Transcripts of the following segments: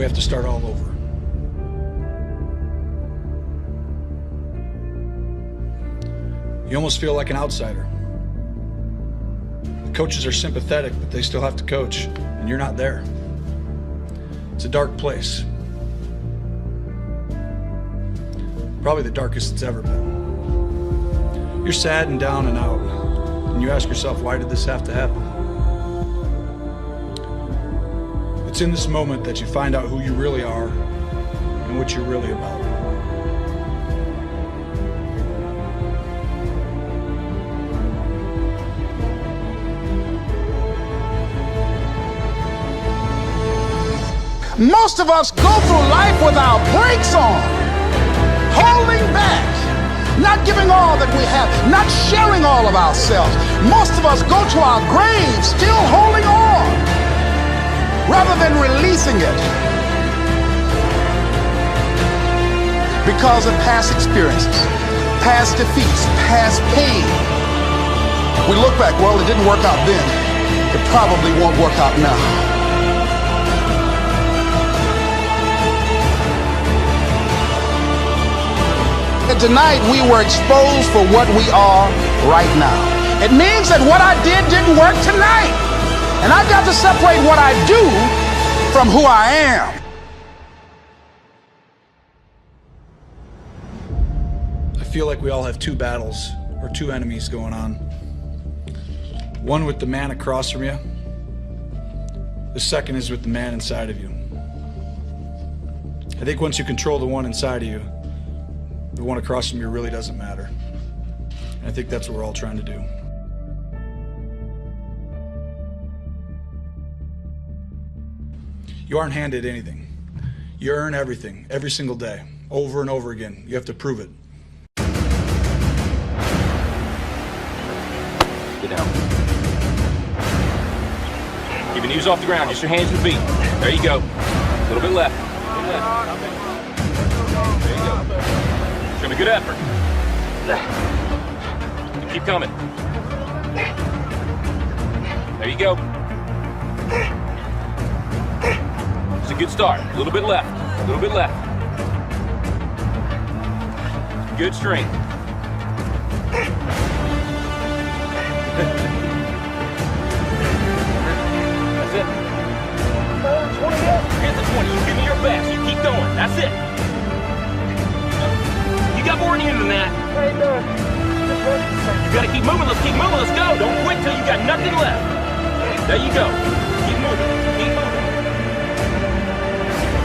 we have to start all over. You almost feel like an outsider. The coaches are sympathetic, but they still have to coach, and you're not there. It's a dark place. Probably the darkest it's ever been. You're sad and down and out, and you ask yourself, why did this have to happen? It's in this moment that you find out who you really are and what you're really about. Most of us go through life with our brakes on, holding back, not giving all that we have, not sharing all of ourselves. Most of us go to our graves still holding on, rather than releasing it because of past experiences, past defeats, past pain. We look back, well, it didn't work out then. It probably won't work out now. And tonight we were exposed for what we are right now. It means that what I did didn't work tonight. And I've got to separate what I do from who I am. I feel like we all have two battles or two enemies going on. One with the man across from you. The second is with the man inside of you. I think once you control the one inside of you, the one across from you really doesn't matter. And I think that's what we're all trying to do. You aren't handed anything. You earn everything, every single day, over and over again. You have to prove it. Get down. Keep your knees off the ground, just your hands and feet. There you go. A little bit left. There you go. Show me good effort. Keep coming. There you go. It's a good start. A little bit left. A little bit left. Good strength. That's it. 20 up. Here's the 20. You give me your best. You keep going. That's it. You got more in you than that. You gotta keep moving. Let's keep moving. Let's go. Don't quit till you got nothing left. There you go. Keep moving. Keep moving.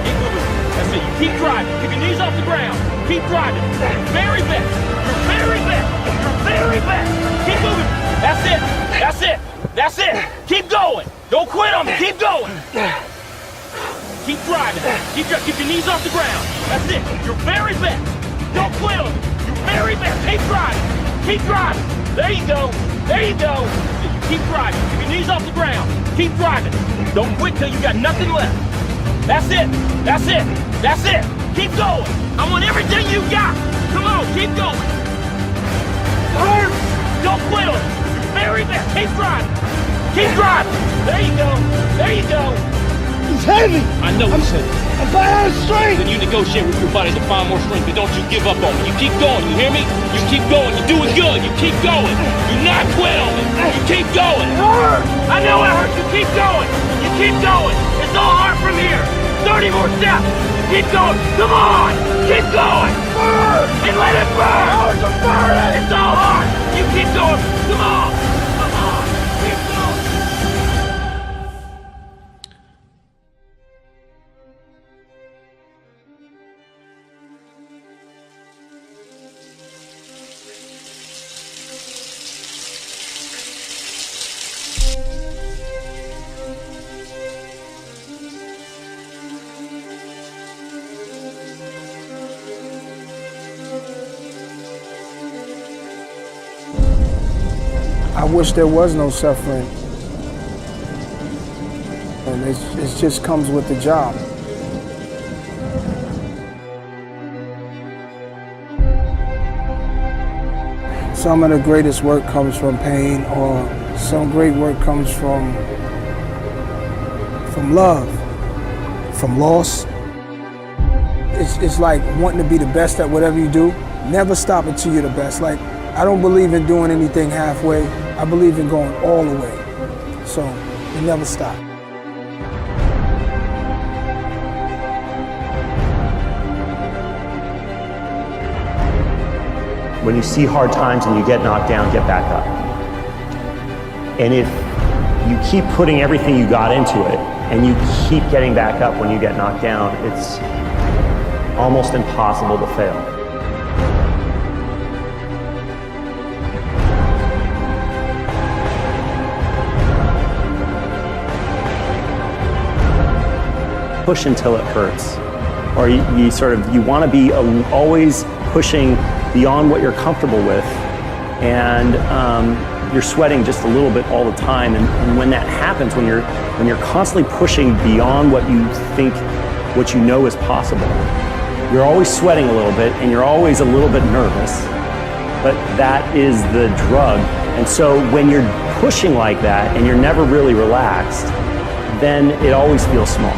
Keep moving. That's it. You keep driving. Keep your knees off the ground. Keep driving. Your very best. Your very best. Your very best. Keep moving. That's it. That's it. That's it. Keep going. Don't quit on me. Keep going. Keep driving. Keep your knees off the ground. That's it. Your very best. Don't quit on me. Your very best. Keep driving. Keep driving. There you go. There you go. You keep driving. Keep your knees off the ground. Keep driving. Don't quit till you got nothing left. That's it. That's it. That's it. Keep going. I want everything you got. Come on. Keep going. Don't quit on me. Your very best. Keep driving. Keep driving. There you go. There you go. He's heavy. I know he's heavy. I'm out of strength. Then you negotiate with your body to find more strength, but don't you give up on me. You keep going, you hear me? You keep going, you're doing good, you keep going. You not quit on me. You keep going. It hurts. I know it hurts, you keep going. You keep going. It's all hard from here. 30 more steps. Keep going. Come on. Keep going. Burn. And let it burn. Oh, it's a burn. It's all hard. You keep going. Come on. Come on. Keep going. I wish there was no suffering. And it just comes with the job. Some of the greatest work comes from pain, or some great work comes from love, from loss. It's like wanting to be the best at whatever you do. Never stop until you're the best. Like, I don't believe in doing anything halfway. I believe in going all the way. So, you never stop. When you see hard times and you get knocked down, get back up. And if you keep putting everything you got into it and you keep getting back up when you get knocked down, it's almost impossible to fail. Push until it hurts. Or you want to be always pushing beyond what you're comfortable with, and you're sweating just a little bit all the time. And when that happens, when you're constantly pushing beyond what you think, what you know is possible, you're always sweating a little bit and you're always a little bit nervous. But that is the drug. And so when you're pushing like that and you're never really relaxed, then it always feels small.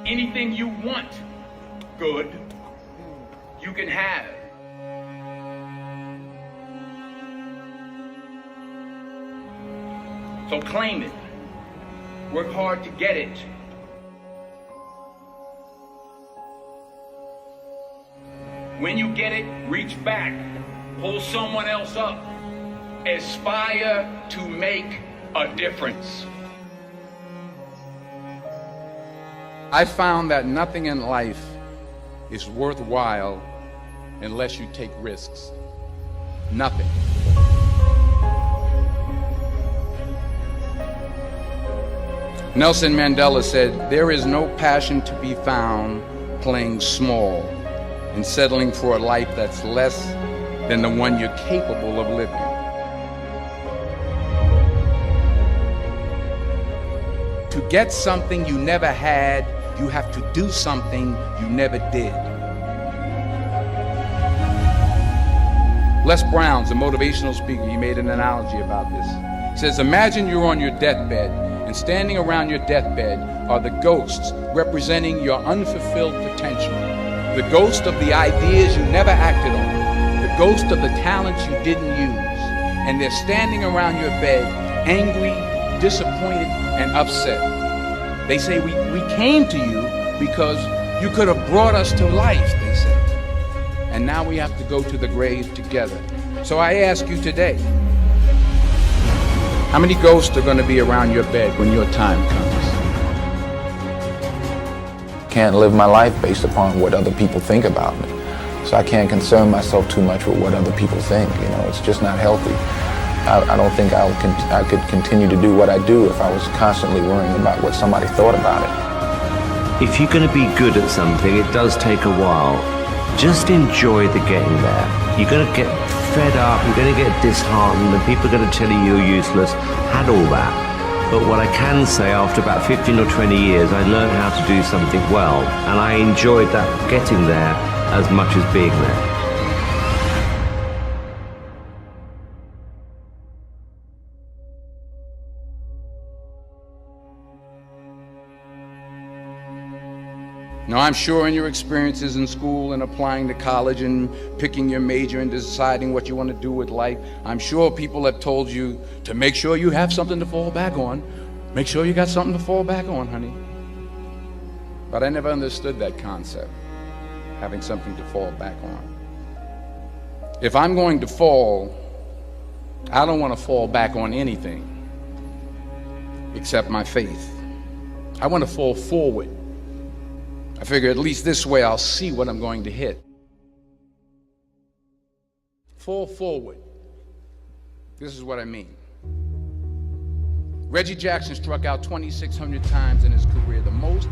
Anything you want, good, you can have. So claim it. Work hard to get it. When you get it, reach back. Pull someone else up. Aspire to make a difference. I found that nothing in life is worthwhile unless you take risks. Nothing. Nelson Mandela said, "There is no passion to be found playing small and settling for a life that's less than the one you're capable of living." To get something you never had, you have to do something you never did. Les Brown's a motivational speaker. He made an analogy about this. He says, imagine you're on your deathbed, and standing around your deathbed are the ghosts representing your unfulfilled potential. The ghost of the ideas you never acted on. The ghost of the talents you didn't use. And they're standing around your bed, angry, disappointed, and upset. They say, we came to you because you could have brought us to life, they say. And now we have to go to the grave together. So I ask you today, how many ghosts are going to be around your bed when your time comes? Can't live my life based upon what other people think about me. So I can't concern myself too much with what other people think. You know, it's just not healthy. I don't think I could continue to do what I do if I was constantly worrying about what somebody thought about it. If you're going to be good at something, it does take a while. Just enjoy the getting there. You're going to get fed up, you're going to get disheartened, and people are going to tell you you're useless. Had all that. But what I can say, after about 15 or 20 years, I learned how to do something well, and I enjoyed that getting there as much as being there. Now, I'm sure in your experiences in school and applying to college and picking your major and deciding what you want to do with life, I'm sure people have told you to make sure you have something to fall back on. Make sure you got something to fall back on, honey. But I never understood that concept, having something to fall back on. If I'm going to fall, I don't want to fall back on anything. except my faith. I want to fall forward. I figure at least this way I'll see what I'm going to hit. Fall forward. This is what I mean. Reggie Jackson struck out 2,600 times in his career, the most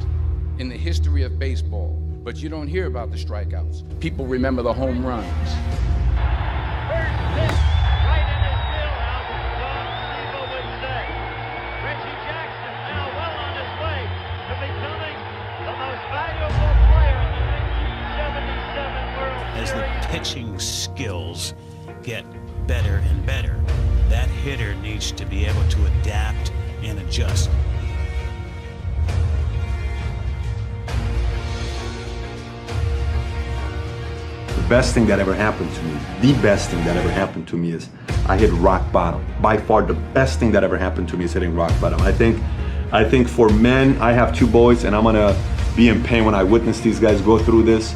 in the history of baseball. But you don't hear about the strikeouts. People remember the home runs. First pitch, right in his wheelhouse, as Don Siva would say. Reggie Jackson now well on his way to becoming the most valuable player in the 1977 World Series. As the pitching skills get better and better, that hitter needs to be able to adapt and adjust. The best thing that ever happened to me, the best thing that ever happened to me is I hit rock bottom. By far the best thing that ever happened to me is hitting rock bottom. I think for men, I have 2 boys and I'm gonna be in pain when I witness these guys go through this.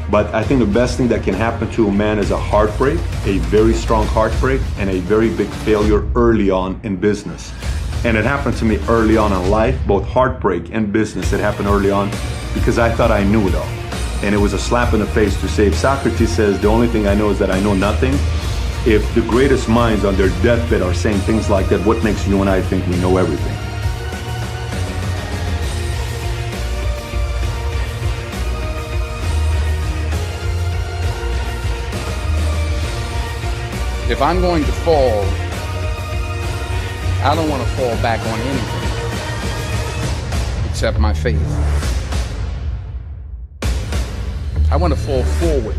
But I think the best thing that can happen to a man is a heartbreak, a very strong heartbreak, and a very big failure early on in business. And it happened to me early on in life, both heartbreak and business. It happened early on because I thought I knew it all. And it was a slap in the face to say, if Socrates says, the only thing I know is that I know nothing, if the greatest minds on their deathbed are saying things like that, what makes you and I think we know everything? If I'm going to fall, I don't want to fall back on anything except my faith. I want to fall forward.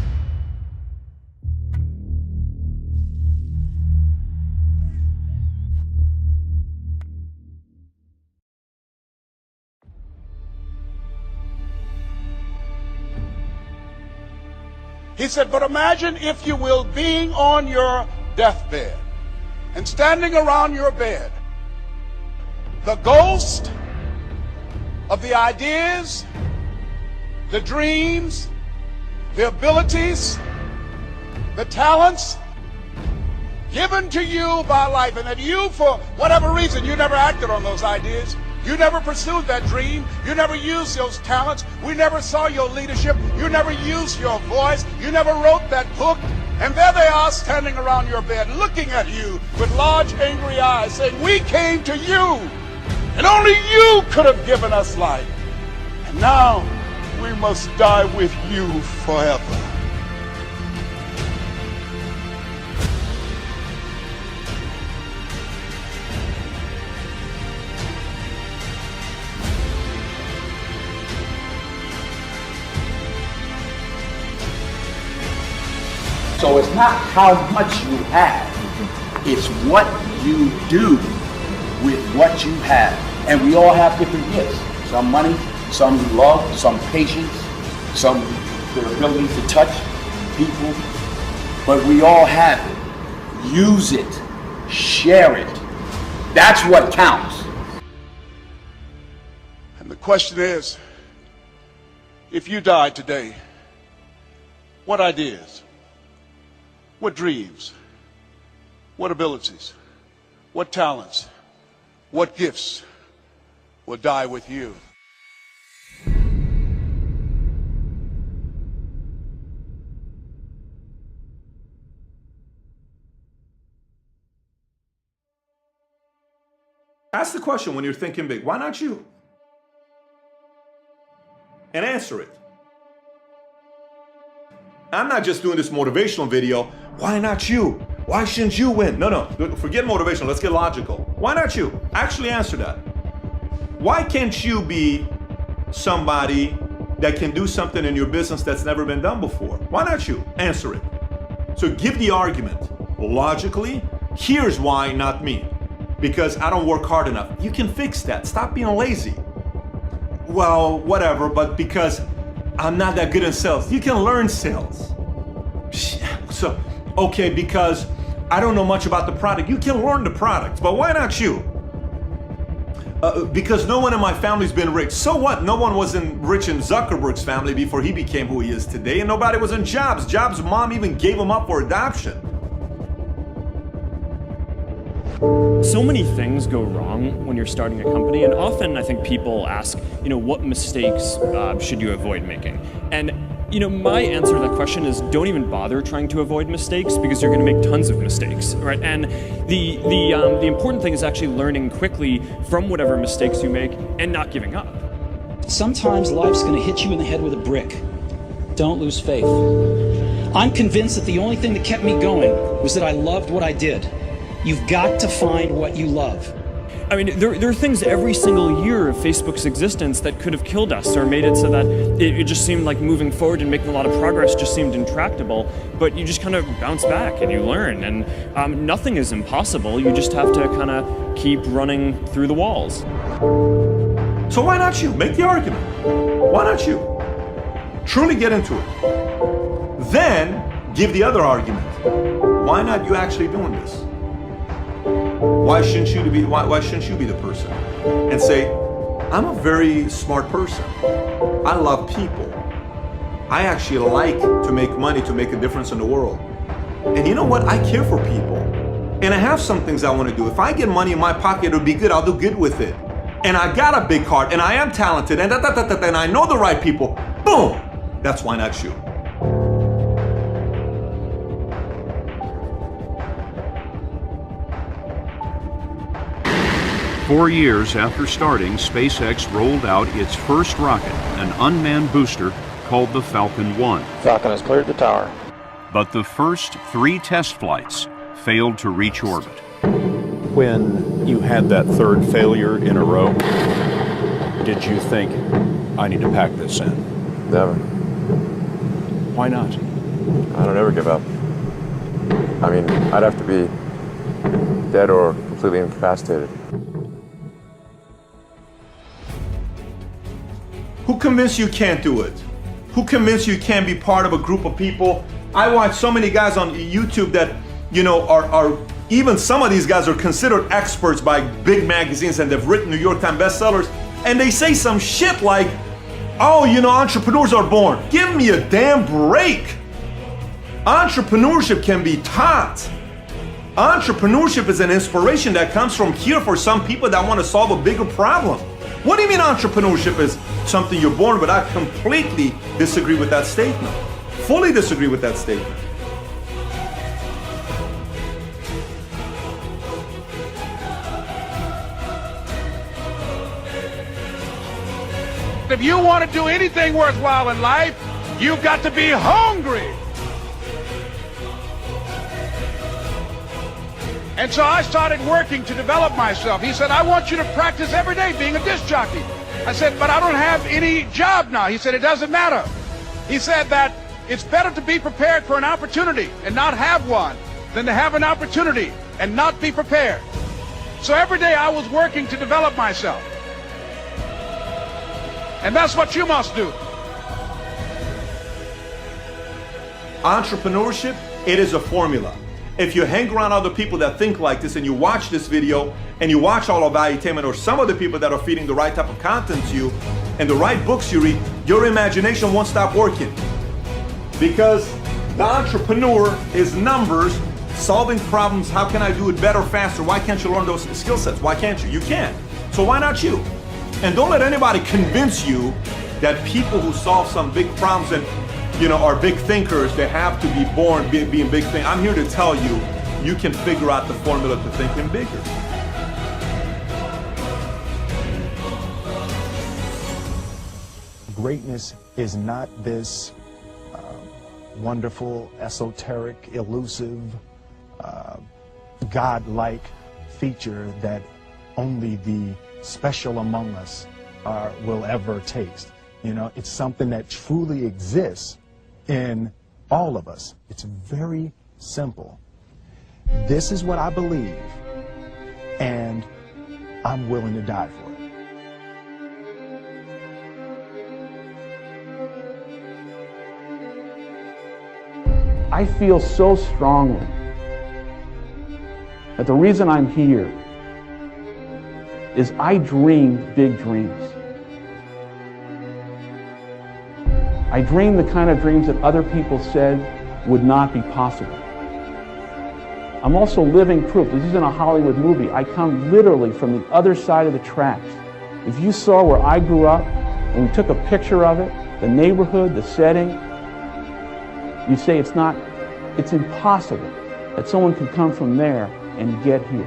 He said, but imagine, if you will, being on your deathbed and standing around your bed, the ghost of the ideas, the dreams, the abilities, the talents given to you by life, and that you, for whatever reason, you never acted on those ideas. You never pursued that dream. You never used those talents. We never saw your leadership. You never used your voice. You never wrote that book. And there they are standing around your bed looking at you with large angry eyes saying, we came to you and only you could have given us life. And now we must die with you forever. So it's not how much you have, it's what you do with what you have. And we all have different gifts. Some money, some love, some patience, some the ability to touch people. But we all have it. Use it. Share it. That's what counts. And the question is, if you died today, what ideas? What dreams, what abilities, what talents, what gifts will die with you? Ask the question when you're thinking big, why not you? And answer it. I'm not just doing this motivational video. Why not you? Why shouldn't you win? No, forget motivational. Let's get logical. Why not you? Actually answer that. Why can't you be somebody that can do something in your business that's never been done before? Why not you? Answer it. So give the argument. Logically, here's why not me. Because I don't work hard enough. You can fix that. Stop being lazy. Well, whatever, but because I'm not that good in sales. You can learn sales. So, okay, because I don't know much about the product. You can learn the product, but why not you? Because no one in my family's been rich. So what? No one was rich in Zuckerberg's family before he became who he is today, and nobody was in Jobs. Jobs' mom even gave him up for adoption. So many things go wrong when you're starting a company, and often I think people ask, what mistakes should you avoid making? And my answer to that question is don't even bother trying to avoid mistakes, because you're going to make tons of mistakes, right? And the important thing is actually learning quickly from whatever mistakes you make and not giving up. Sometimes life's going to hit you in the head with a brick. Don't lose faith. I'm convinced that the only thing that kept me going was that I loved what I did. You've got to find what you love. I mean, there are things every single year of Facebook's existence that could have killed us or made it so that it just seemed like moving forward and making a lot of progress just seemed intractable. But you just kind of bounce back and you learn. And nothing is impossible. You just have to kind of keep running through the walls. So why not you? Make the argument. Why not you? Truly get into it. Then give the other argument. Why not you actually doing this? Why shouldn't you be the person and say, I'm a very smart person. I love people. I actually like to make money, to make a difference in the world. And you know what? I care for people. And I have some things I want to do. If I get money in my pocket, it'll be good. I'll do good with it. And I got a big heart, and I am talented, and and I know the right people. Boom! That's why not you. Four years after starting, SpaceX rolled out its first rocket, an unmanned booster called the Falcon 1. Falcon has cleared the tower. But the first 3 test flights failed to reach orbit. When you had that third failure in a row, did you think, I need to pack this in? Never. Why not? I don't ever give up. I mean, I'd have to be dead or completely incapacitated. Who convinced you can't do it? Who convinced you can't be part of a group of people? I watch so many guys on YouTube that, are even some of these guys are considered experts by big magazines and they've written New York Times bestsellers, and they say some shit like, oh, entrepreneurs are born. Give me a damn break. Entrepreneurship can be taught. Entrepreneurship is an inspiration that comes from here for some people that want to solve a bigger problem. What do you mean entrepreneurship is something you're born with? I completely disagree with that statement. Fully disagree with that statement. If you want to do anything worthwhile in life, you've got to be hungry. And so I started working to develop myself. He said, I want you to practice every day being a disc jockey. I said, but I don't have any job now. He said, it doesn't matter. He said that it's better to be prepared for an opportunity and not have one than to have an opportunity and not be prepared. So every day I was working to develop myself. And that's what you must do. Entrepreneurship, it is a formula. If you hang around other people that think like this and you watch this video and you watch all of Valuetainment or some of the people that are feeding the right type of content to you and the right books you read, your imagination won't stop working. Because the entrepreneur is numbers, solving problems. How can I do it better, faster? Why can't you learn those skill sets? Why can't you? You can. So why not you? And don't let anybody convince you that people who solve some big problems and are big thinkers, they have to be born being big thinkers. I'm here to tell you, you can figure out the formula to thinking bigger. Greatness is not this wonderful, esoteric, elusive, God-like feature that only the special among us will ever taste. It's something that truly exists in all of us. It's very simple. This is what I believe, and I'm willing to die for it. I feel so strongly that the reason I'm here is I dreamed big dreams. I dreamed the kind of dreams that other people said would not be possible. I'm also living proof. This isn't a Hollywood movie. I come literally from the other side of the tracks. If you saw where I grew up and we took a picture of it, the neighborhood, the setting, you'd say it's impossible that someone could come from there and get here.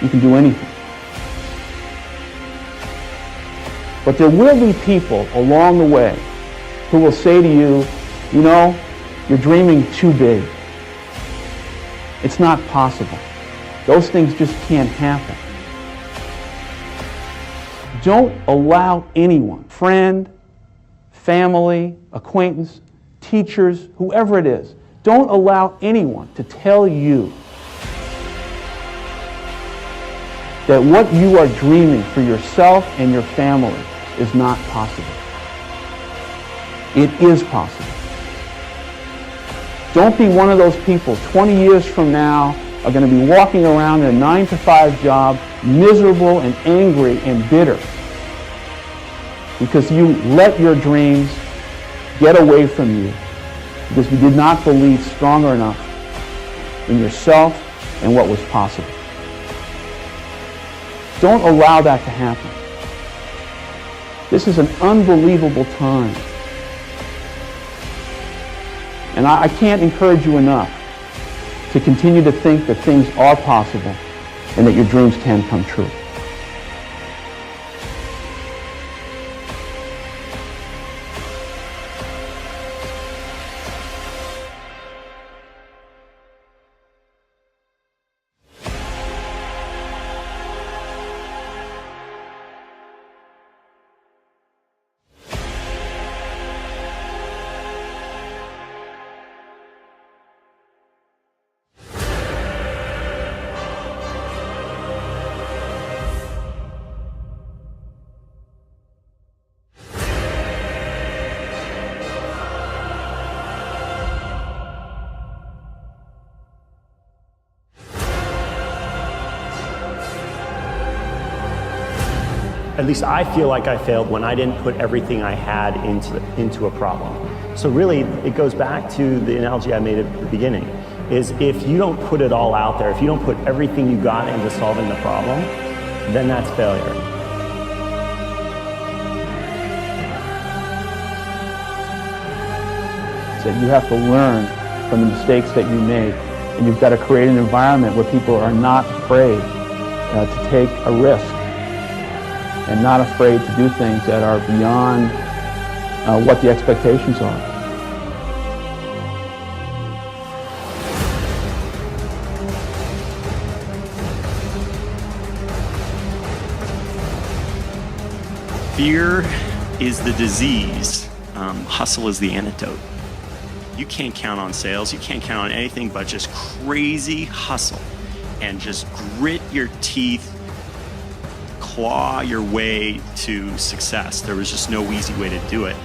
You can do anything. But there will be people along the way who will say to you, you know, you're dreaming too big. It's not possible. Those things just can't happen. Don't allow anyone, friend, family, acquaintance, teachers, whoever it is, don't allow anyone to tell you that what you are dreaming for yourself and your family is not possible. It is possible. Don't be one of those people 20 years from now are going to be walking around in a 9-to-5 job, miserable and angry and bitter because you let your dreams get away from you because you did not believe stronger enough in yourself and what was possible. Don't allow that to happen. This is an unbelievable time. And I can't encourage you enough to continue to think that things are possible and that your dreams can come true. At least I feel like I failed when I didn't put everything I had into a problem. So really, it goes back to the analogy I made at the beginning, is if you don't put it all out there, if you don't put everything you got into solving the problem, then that's failure. So you have to learn from the mistakes that you make, and you've got to create an environment where people are not afraid to take a risk and not afraid to do things that are beyond what the expectations are. Fear is the disease. Hustle is the antidote. You can't count on sales. You can't count on anything but just crazy hustle and just grit your teeth, claw your way to success. There was just no easy way to do it.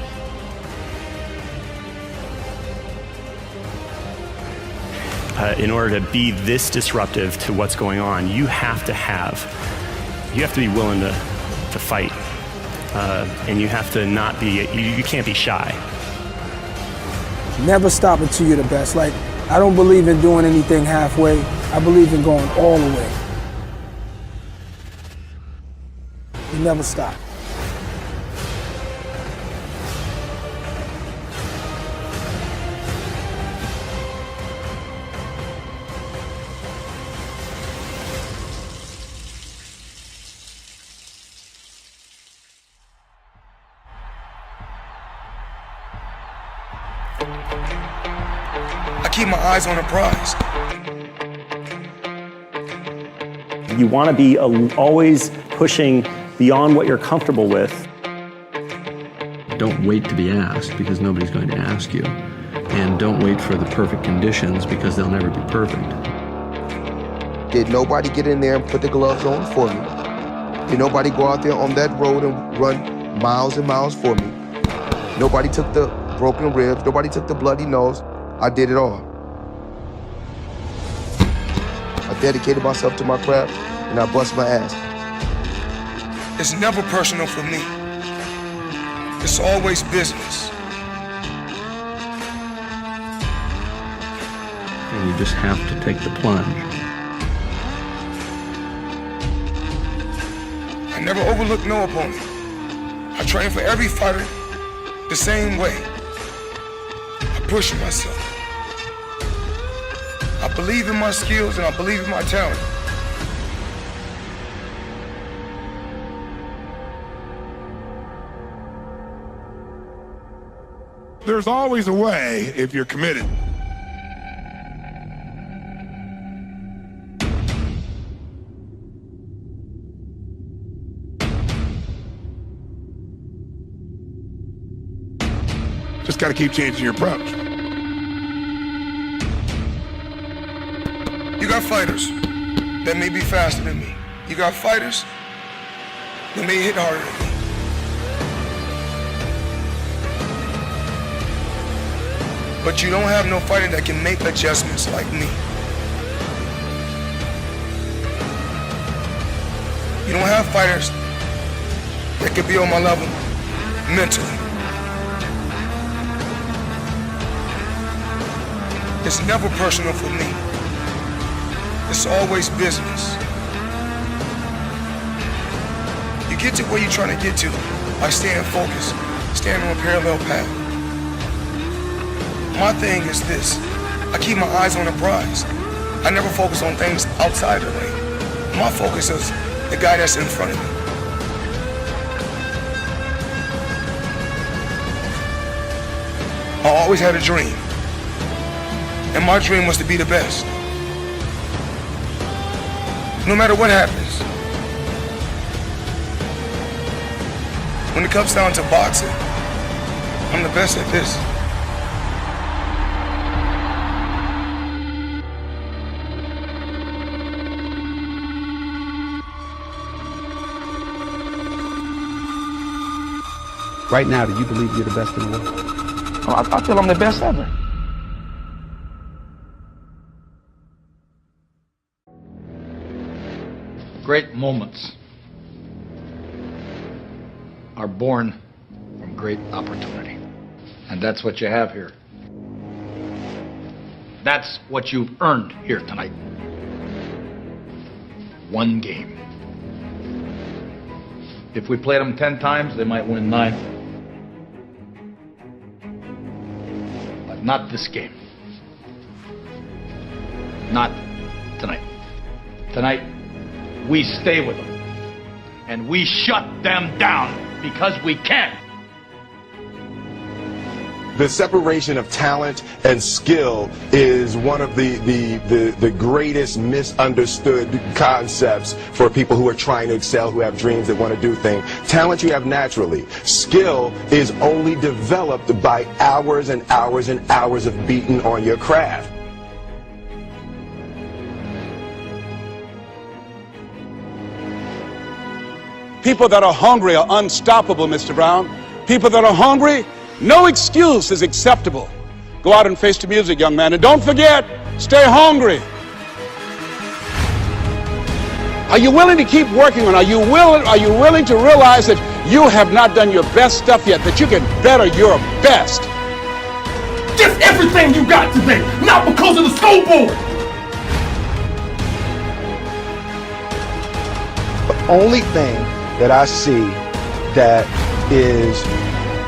In order to be this disruptive to what's going on, you have to be willing to fight. And you have to not be, you can't be shy. Never stop until you're the best. Like, I don't believe in doing anything halfway. I believe in going all the way. You never stop. I keep my eyes on the prize. You want to be always pushing beyond what you're comfortable with. Don't wait to be asked, because nobody's going to ask you. And don't wait for the perfect conditions, because they'll never be perfect. Did nobody get in there and put the gloves on for me? Did nobody go out there on that road and run miles and miles for me? Nobody took the broken ribs. Nobody took the bloody nose. I did it all. I dedicated myself to my craft, and I bust my ass. It's never personal for me. It's always business. And you just have to take the plunge. I never overlook no opponent. I train for every fighter the same way. I push myself. I believe in my skills and I believe in my talent. There's always a way if you're committed. Just got to keep changing your approach. You got fighters that may be faster than me. You got fighters that may hit harder than me. But you don't have no fighter that can make adjustments like me. You don't have fighters that can be on my level mentally. It's never personal for me. It's always business. You get to where you're trying to get to by staying focused, staying on a parallel path. My thing is this, I keep my eyes on the prize. I never focus on things outside the ring. My focus is the guy that's in front of me. I always had a dream, and my dream was to be the best. No matter what happens. When it comes down to boxing, I'm the best at this. Right now, do you believe you're the best in the world? I feel I'm the best ever. Great moments are born from great opportunity. And that's what you have here. That's what you've earned here tonight. One game. If we played them 10 times, they might win 9. But not this game. Not tonight. Tonight, we stay with them. And we shut them down because we can. The separation of talent and skill is one of the greatest misunderstood concepts for people who are trying to excel, who have dreams, that want to do things. Talent you have naturally. Skill is only developed by hours and hours and hours of beating on your craft. People that are hungry are unstoppable, Mr. Brown. People that are hungry, no excuse is acceptable. Go out and face the music, young man. And don't forget, stay hungry. Are you willing to keep working on it? Are you willing to realize that you have not done your best stuff yet, that you can better your best? Just everything you got today, not because of the scoreboard. The only thing that I see that is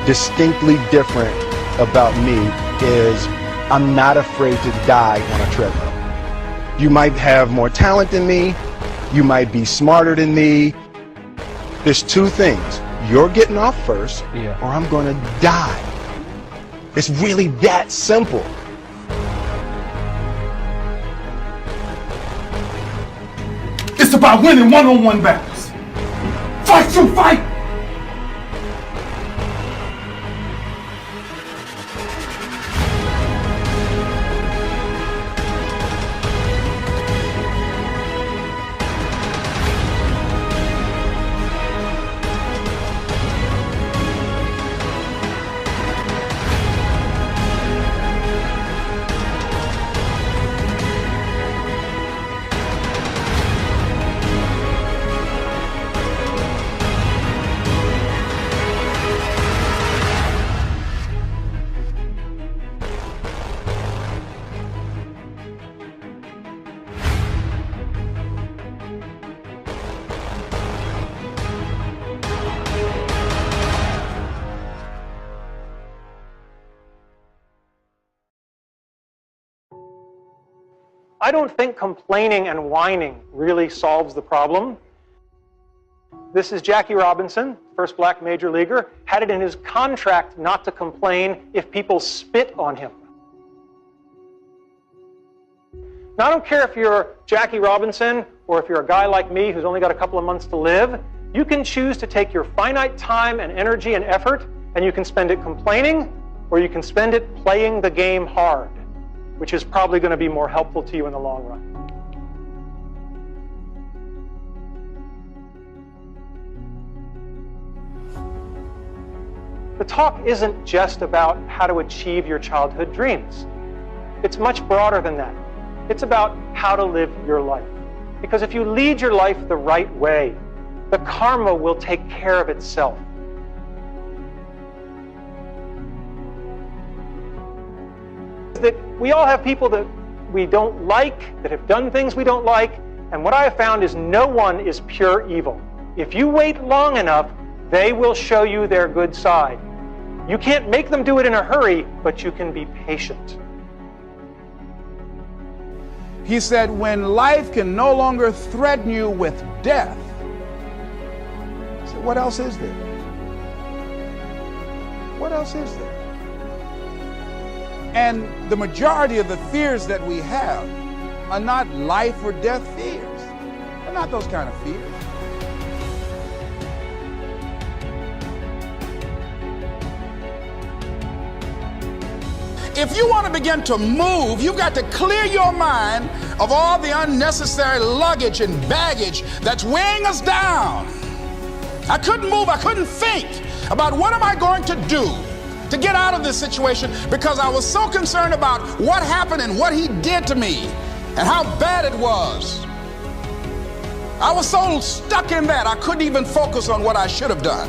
distinctly different about me is I'm not afraid to die on a treadmill. You might have more talent than me, you might be smarter than me. There's two things. You're getting off first, or I'm gonna die. It's really that simple. It's about winning one-on-one battles. Fight your fight. I don't think complaining and whining really solves the problem. This is Jackie Robinson, first black major leaguer, had it in his contract not to complain if people spit on him. Now, I don't care if you're Jackie Robinson or if you're a guy like me who's only got a couple of months to live. You can choose to take your finite time and energy and effort, and you can spend it complaining, or you can spend it playing the game hard, which is probably going to be more helpful to you in the long run. The talk isn't just about how to achieve your childhood dreams. It's much broader than that. It's about how to live your life. Because if you lead your life the right way, the karma will take care of itself. That we all have people that we don't like, that have done things we don't like, and what I have found is no one is pure evil. If you wait long enough, they will show you their good side. You can't make them do it in a hurry, but you can be patient. He said, when life can no longer threaten you with death, so what else is there? What else is there? And the majority of the fears that we have are not life or death fears. They're not those kind of fears. If you want to begin to move, you've got to clear your mind of all the unnecessary luggage and baggage that's weighing us down. I couldn't move, I couldn't think about what am I going to do to get out of this situation because I was so concerned about what happened and what he did to me and how bad it was. I was so stuck in that I couldn't even focus on what I should have done.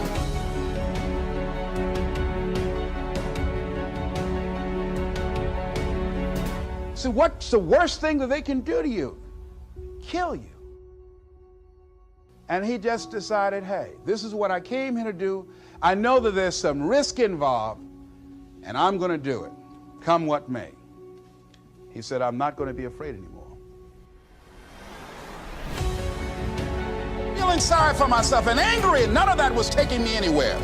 See, what's the worst thing that they can do to you? Kill you. And he just decided, hey, this is what I came here to do. I know that there's some risk involved, and I'm going to do it, come what may. He said, I'm not going to be afraid anymore. Feeling sorry for myself and angry, and none of that was taking me anywhere.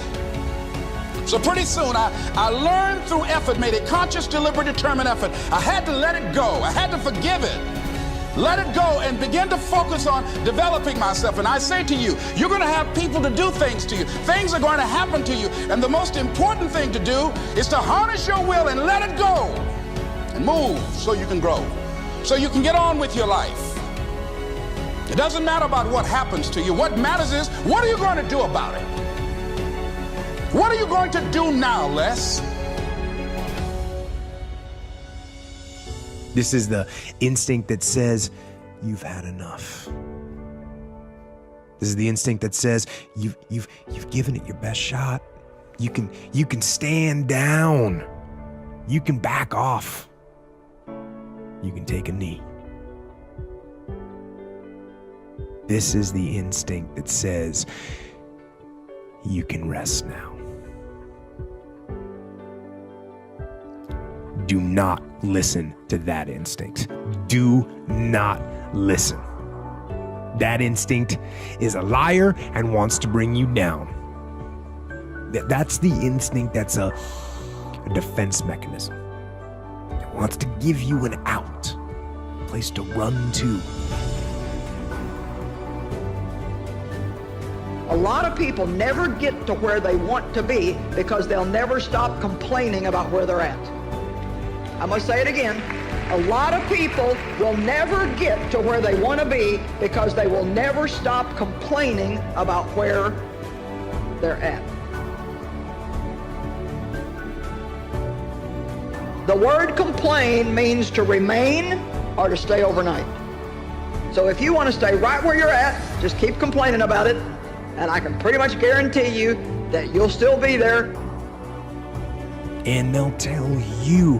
So pretty soon, I learned through effort, made a conscious, deliberate, determined effort. I had to let it go. I had to forgive it. Let it go and begin to focus on developing myself. And I say to you, you're going to have people to do things to you. Things are going to happen to you. And the most important thing to do is to harness your will and let it go and move so you can grow, so you can get on with your life. It doesn't matter about what happens to you. What matters is, what are you going to do about it? What are you going to do now, Les? This is the instinct that says, you've had enough. This is the instinct that says, you've given it your best shot. You can stand down. You can back off. You can take a knee. This is the instinct that says, you can rest now. Do not listen to that instinct. Do not listen. That instinct is a liar and wants to bring you down. That's the instinct that's a defense mechanism. It wants to give you an out, a place to run to. A lot of people never get to where they want to be because they'll never stop complaining about where they're at. I'm going to say it again. A lot of people will never get to where they want to be because they will never stop complaining about where they're at. The word complain means to remain or to stay overnight. So if you want to stay right where you're at, just keep complaining about it, and I can pretty much guarantee you that you'll still be there. And they'll tell you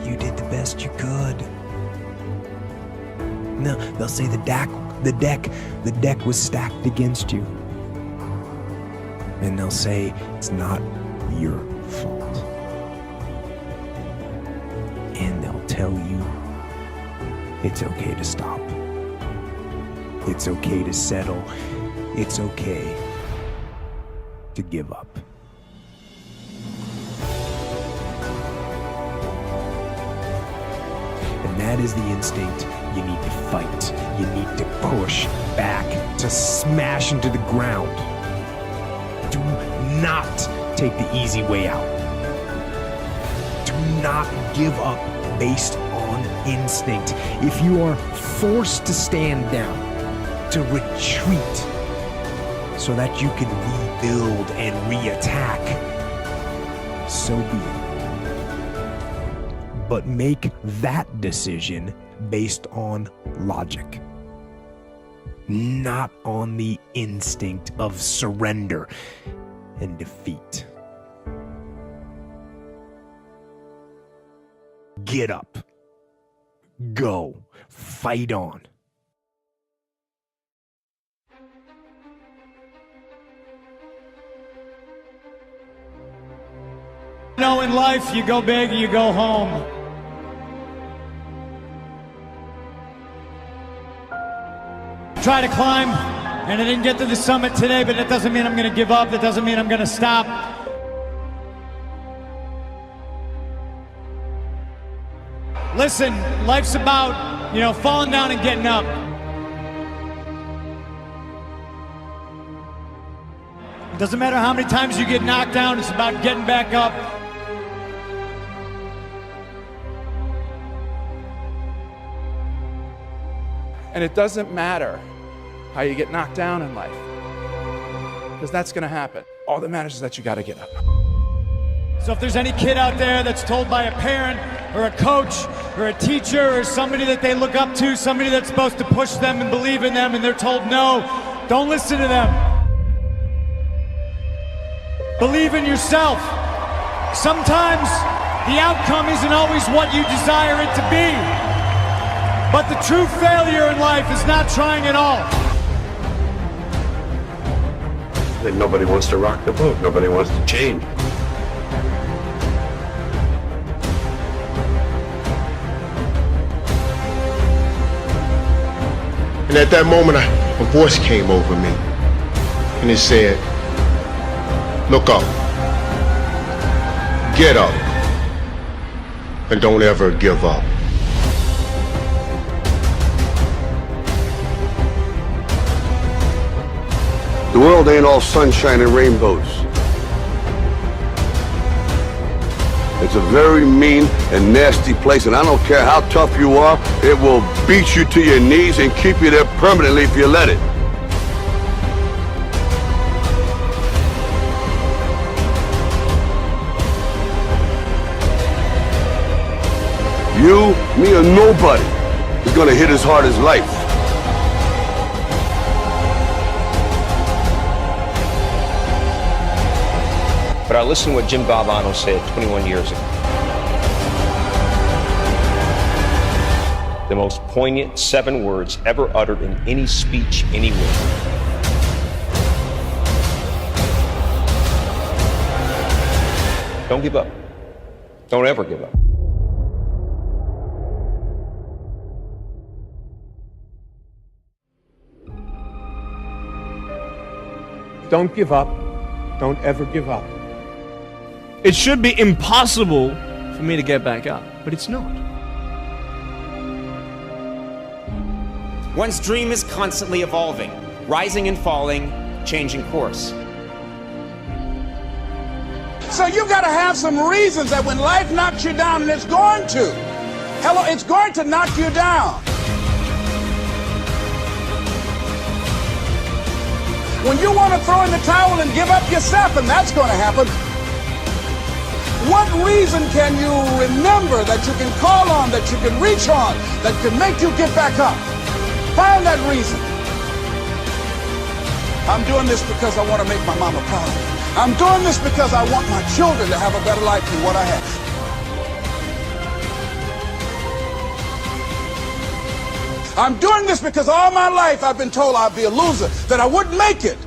you did the best you could. No, they'll say the deck was stacked against you. And they'll say it's not your fault. And they'll tell you It's okay to stop. It's okay to settle. It's okay to give up. And that is the instinct you need to fight. You need to push back, to smash into the ground. Do not take the easy way out. Do not give up based on instinct. If you are forced to stand down, to retreat, so that you can rebuild and reattack, so be it. But make that decision based on logic, not on the instinct of surrender and defeat. Get up. Go. Fight on. You know, in life, you go big or you go home. Try to climb, and I didn't get to the summit today, but that doesn't mean I'm going to give up. That doesn't mean I'm going to stop. Listen, life's about, falling down and getting up. It doesn't matter how many times you get knocked down, it's about getting back up. And it doesn't matter how you get knocked down in life, because that's going to happen. All that matters is that you got to get up. So if there's any kid out there that's told by a parent or a coach or a teacher or somebody that they look up to, somebody that's supposed to push them and believe in them, and they're told no, don't listen to them. Believe in yourself. Sometimes the outcome isn't always what you desire it to be. But the true failure in life is not trying at all. That nobody wants to rock the boat. Nobody wants to change. And at that moment, a voice came over me. And it said, look up. Get up. And don't ever give up. The world ain't all sunshine and rainbows. It's a very mean and nasty place, and I don't care how tough you are, it will beat you to your knees and keep you there permanently if you let it. You, me, or nobody is gonna hit as hard as life. But I listened to what Jim Valvano said 21 years ago. The most poignant 7 words ever uttered in any speech anywhere. Don't give up. Don't ever give up. Don't give up. Don't ever give up. It should be impossible for me to get back up, but it's not. One's dream is constantly evolving, rising and falling, changing course. So you got to have some reasons that when life knocks you down, and it's going to. Hello, it's going to knock you down. When you want to throw in the towel and give up yourself, and that's going to happen, what reason can you remember that you can call on, that you can reach on, that can make you get back up? Find that reason. I'm doing this because I want to make my mama proud of me. I'm doing this because I want my children to have a better life than what I have. I'm doing this because all my life I've been told I'd be a loser, that I wouldn't make it.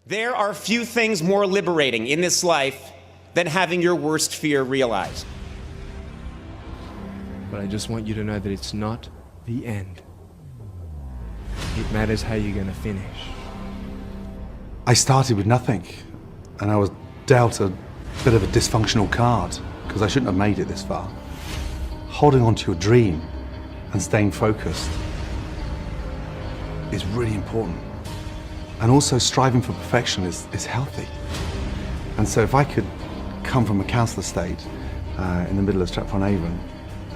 There are few things more liberating in this life than having your worst fear realized. But I just want you to know that it's not the end. It matters how you're going to finish. I started with nothing, and I was dealt a bit of a dysfunctional card because I shouldn't have made it this far. Holding on to your dream and staying focused is really important. And also striving for perfection is healthy. And so if I could come from a council estate in the middle of Stratford-on-Avon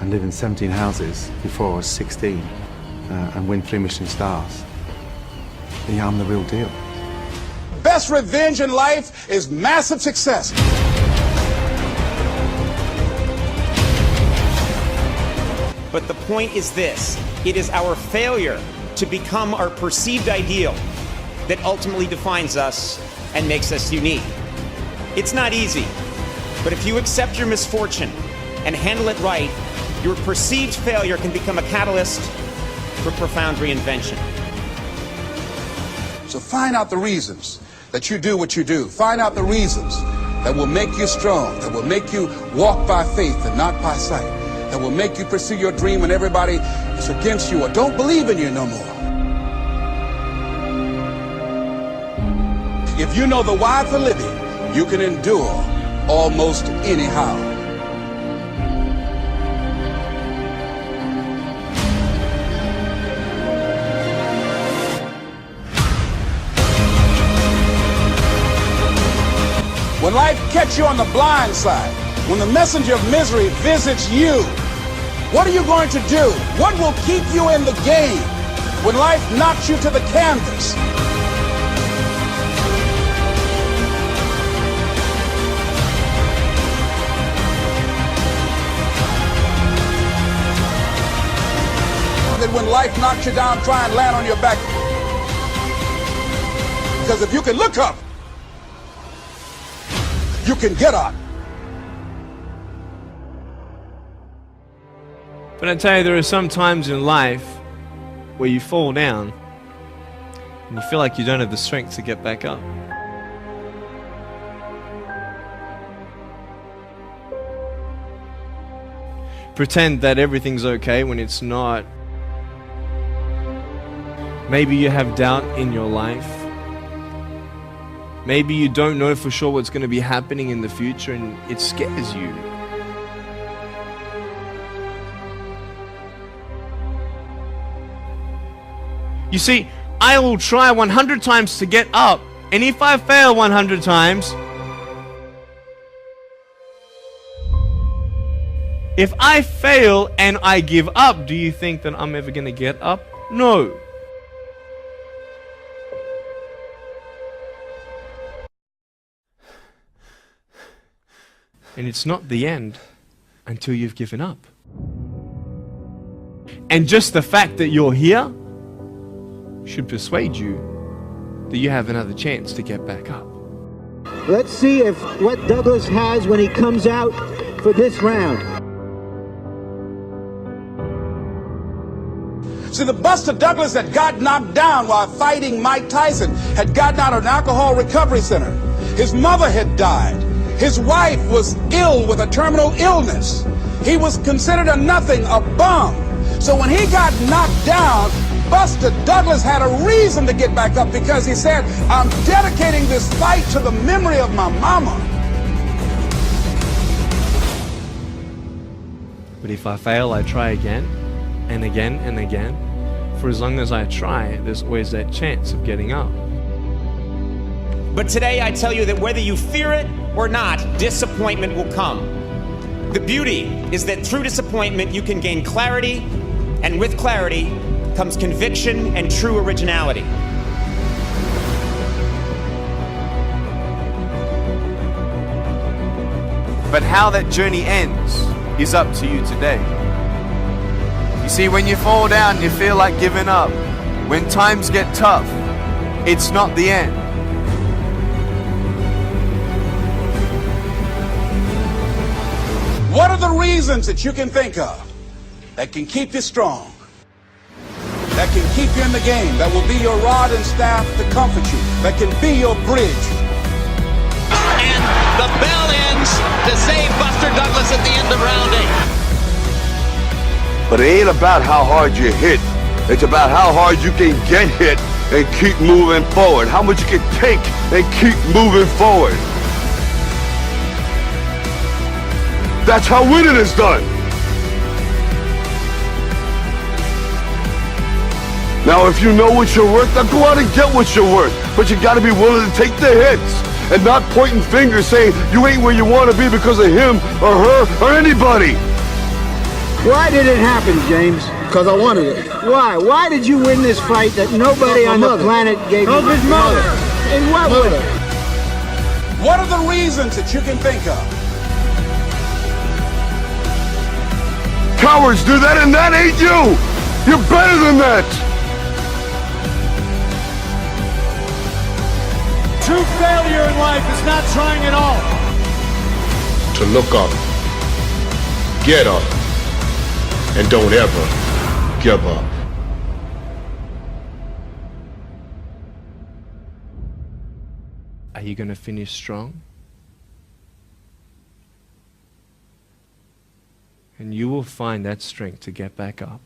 and live in 17 houses before I was 16 and win 3 Michelin stars, then yeah, I'm the real deal. Best revenge in life is massive success. But the point is this: it is our failure to become our perceived ideal that ultimately defines us and makes us unique. It's not easy, but if you accept your misfortune and handle it right, your perceived failure can become a catalyst for profound reinvention. So find out the reasons that you do what you do. Find out the reasons that will make you strong, that will make you walk by faith and not by sight, that will make you pursue your dream when everybody is against you or don't believe in you no more. If you know the why for living, you can endure almost anyhow. When life catches you on the blind side, when the messenger of misery visits you, what are you going to do? What will keep you in the game when life knocks you to the canvas? That when life knocks you down, try and land on your back. Because if you can look up, you can get up. But I tell you, there are some times in life where you fall down and you feel like you don't have the strength to get back up. Pretend that everything's okay when it's not. Maybe you have doubt in your life. Maybe you don't know for sure what's going to be happening in the future and it scares you. You see, I will try 100 times to get up, and if I fail 100 times, if I fail and I give up, do you think that I'm ever going to get up? No. And it's not the end until you've given up. And just the fact that you're here should persuade you that you have another chance to get back up. Let's see if what Douglas has when he comes out for this round. See, the Buster Douglas that got knocked down while fighting Mike Tyson had gotten out of an alcohol recovery center. His mother had died. His wife was ill with a terminal illness. He was considered a nothing, a bum. So when he got knocked down, Buster Douglas had a reason to get back up because he said, I'm dedicating this fight to the memory of my mama. But if I fail, I try again and again and again. For as long as I try, there's always that chance of getting up. But today I tell you that whether you fear it or not, disappointment will come. The beauty is that through disappointment you can gain clarity, and with clarity comes conviction and true originality. But how that journey ends is up to you today. You see, when you fall down, you feel like giving up. When times get tough, it's not the end. What are the reasons that you can think of that can keep you strong, that can keep you in the game, that will be your rod and staff to comfort you, that can be your bridge? And the bell ends to save Buster Douglas at the end of round 8. But it ain't about how hard you hit. It's about how hard you can get hit and keep moving forward. How much you can take and keep moving forward. That's how winning is done. Now, if you know what you're worth, now go out and get what you're worth. But you gotta be willing to take the hits and not pointing fingers saying you ain't where you want to be because of him or her or anybody. Why did it happen, James? Because I wanted it. Why? Why did you win this fight that nobody on the planet gave you? His mother. In what way? What are the reasons that you can think of? Cowards do that, and that ain't you. You're better than that. True failure in life is not trying at all. To look up, get up, and don't ever give up. Are you going to finish strong? And you will find that strength to get back up.